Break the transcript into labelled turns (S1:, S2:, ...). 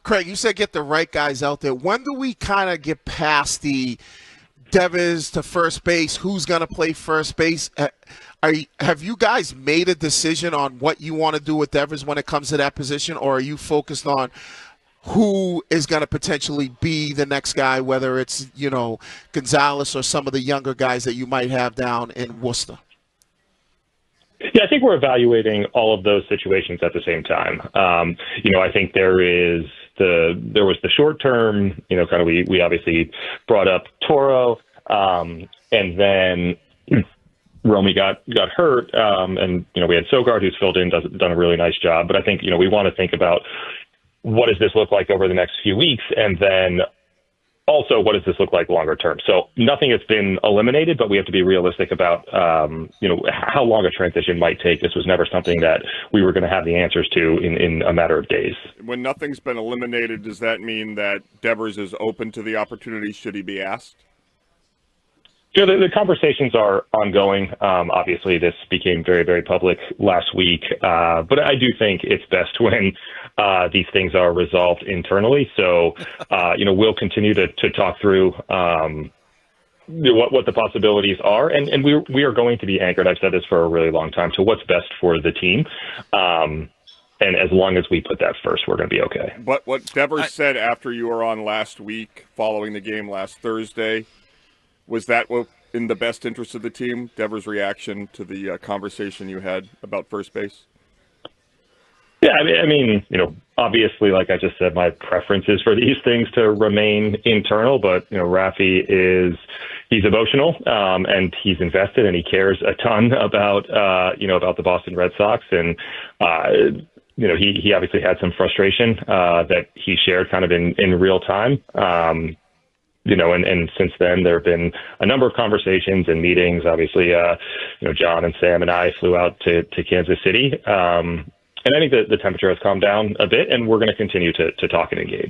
S1: Craig, you said get the right guys out there. When do we kind of get past the Devers to first base? Who's going to play first base? Have you guys made a decision on what you want to do with Devers when it comes to that position, or are you focused on who is going to potentially be the next guy, whether it's, Gonzalez or some of the younger guys that you might have down in Worcester?
S2: Yeah, I think we're evaluating all of those situations at the same time. I think there was the short term, we obviously brought up Toro, and then Romy got hurt, and we had Sogard, who's filled in, done a really nice job. But I think we want to think about what does this look like over the next few weeks, and then also what does this look like longer term. So nothing has been eliminated, but we have to be realistic about how long a transition might take. This was never something that we were going to have the answers to in a matter of days.
S3: When nothing's been eliminated, does that mean that Devers is open to the opportunity should he be asked?
S2: The conversations are ongoing. Obviously, this became very, very public last week. But I do think it's best when these things are resolved internally. So, we'll continue to talk through what the possibilities are. And we are going to be anchored, I've said this for a really long time, to what's best for the team. And as long as we put that first, we're going to be okay.
S3: But what Devers said after you were on last week, following the game last Thursday, was that in the best interest of the team, Devers' reaction to the conversation you had about first base?
S2: Yeah, I mean, obviously, like I just said, my preference is for these things to remain internal. But, Rafi he's emotional, and he's invested, and he cares a ton about, about the Boston Red Sox. And, he obviously had some frustration that he shared kind of in real time. And since then, there have been a number of conversations and meetings. Obviously, John and Sam and I flew out to Kansas City. And I think the temperature has calmed down a bit, and we're going to continue to talk and engage.